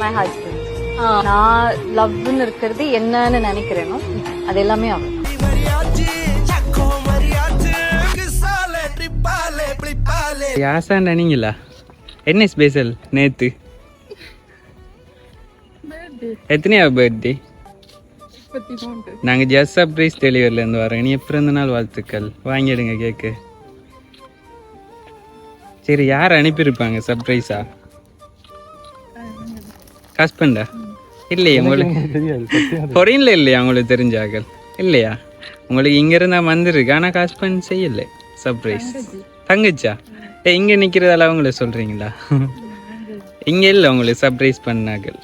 My husband. நான் லவ்னு இருக்கிறது என்னன்னு நினைக்கிறேனோ அது எல்லாமே அவர். யாசாண்டா நீங்களா? என்ன ஸ்பெஷல் நேத்து? எத்தனையா பர்த்டே? நாங்க ஜஸ்ட் சர்ப்ரைஸ் டெலிவரில இருந்து வரோம். இனி பிறந்த நாள் வாழ்த்துக்கள் வாங்கிடுங்க கேக்கு. சரி, யார் அனுப்பியிருப்பாங்க சர்ப்ரைஸா? ஹஸ்பண்டா? இல்லையா உங்களுக்கு ஃபாரின்ல இல்லையா உங்களுக்கு தெரிஞ்சாக்கள்? இல்லையா உங்களுக்கு இங்க இருந்தா வந்திருக்கு. ஆனா ஹஸ்பண்ட் செய்யல சர்ப்ரைஸ். தங்கச்சா? இங்க நிக்கிறதால அவங்கள சொல்றீங்களா? இங்க இல்ல உங்களுக்கு சர்ப்ரைஸ் பண்ணாக்கள்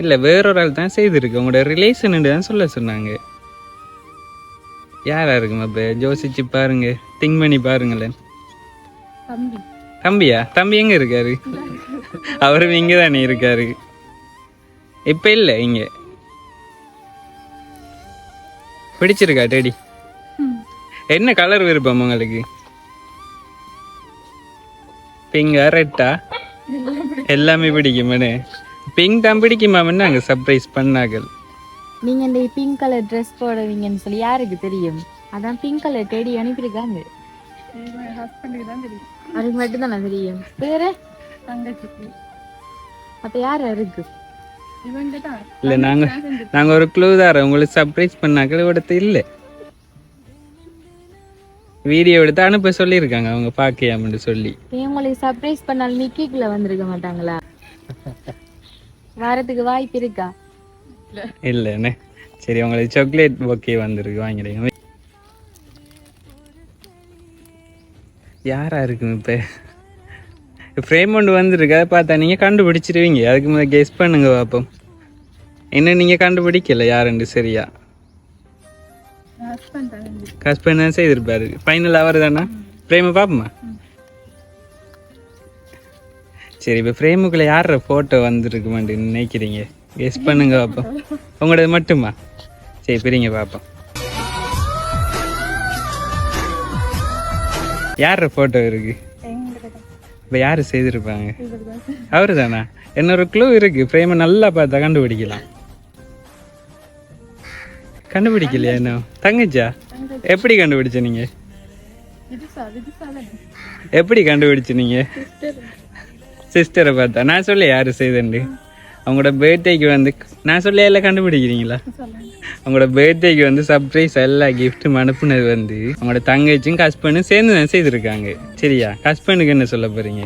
இல்ல, வேறொரு ஆள் தான் செய்திருக்கு. உங்களோட ரிலேஷன் தான் சொல்ல சொன்னாங்க. யாரா இருக்குமா? இப்ப யோசிச்சு பாருங்க, திங்க் பண்ணி பாருங்களேன். தம்பியா? தம்பி எங்க இருக்காரு? அவரும் இங்க தானே இருக்காரு. இப்ப இல்ல இங்க. பிடிச்சிருக்கா டேடி? என்ன கலர் விருப்பம் உங்களுக்கு? பிங்கா ரெட்டா? எல்லாமே பிடிக்குமே. பிங்க் தான் பிடிக்குமாமன்னு அங்க சர்ப்ரைஸ் பண்ணார்கள். நீங்க இந்த பிங்க் கலர் ட்ரெஸ் போடுவீங்கன்னு சொல்லி யாருக்கு தெரியும்? அதான் பிங்க் கலர் தேடி அனுப்பியிருக்காங்க. அதுக்கு மட்டும் தானே தெரியும். வேற அப்ப யார் இருக்கு? இல்ல, நாங்க ஒரு க்ளூ தரோம் உங்களுக்கு. சர்ப்ரைஸ் பண்ணாக்கள் இവിടുത്തെ இல்ல. வீடியோ எடுத்து அனுப்ப சொல்லியிருக்காங்க அவங்க பாக்கையாமன்னு சொல்லி. உங்களுக்கு சர்ப்ரைஸ் பண்ணாலும் நிக்கிக்குள்ள வந்திருக்க மாட்டாங்களா? வாரத்துக்கு வாய்ப்பு இருக்கா? இல்லன்னு. சரி, உங்களுக்கு சாக்லேட் ஓகே வந்திருக்கு, வாங்கிடுங்க. யாரா இருக்கும் இப்ப? ஃப்ரேம் ஒன்று வந்திருக்கு, அதை பார்த்தா நீங்க கண்டுபிடிச்சிருவீங்க. அதுக்கு முதல்ல கெஸ் பண்ணுங்க பாப்போம். என்ன நீங்க கண்டுபிடிக்கல யாருன்னு சரியா? ஹஸ்பண்ட் தான் செய்திருப்பாரு. ஃபைனல் அவர் தானா? ஃப்ரேமை பார்ப்போமா? சரி, இப்போ ஃப்ரேமுக்குள்ள யார ஃபோட்டோ வந்துருக்குமான்னு நினைக்கிறீங்க? கெஸ் பண்ணுங்க பார்ப்போம். உங்களோடது மட்டுமா? சரி, பிரிங்க பார்ப்போம். யார ஃபோட்டோ இருக்கு? இப்போ யாரு செய்திருப்பாங்க? அவரு தானா? இன்னொரு க்ளூ இருக்கு. ஃப்ரேமை நல்லா பார்த்தா கண்டுபிடிக்கலாம். கண்டுபிடிக்கலையா? என்ன தங்கச்சா? எப்படி கண்டுபிடிச்ச நீங்க? எப்படி கண்டுபிடிச்ச நீங்க? சிஸ்டரை பார்த்தா? நான் சொல்ல யாரு செய்தேன்ட்டு. அவங்களோட பர்த்டேக்கு வந்து நான் சொல்ல எல்லாம் கண்டுபிடிக்கிறீங்களா? அவங்களோட பர்த்டேக்கு வந்து சர்ப்ரைஸ் எல்லா கிஃப்ட்டும் அனுப்புனது வந்து அவங்களோட தங்கச்சியும் ஹஸ்பண்டும் சேர்ந்து தான் செய்திருக்காங்க. சரியா? ஹஸ்பண்டுக்கு என்ன சொல்ல போறீங்க?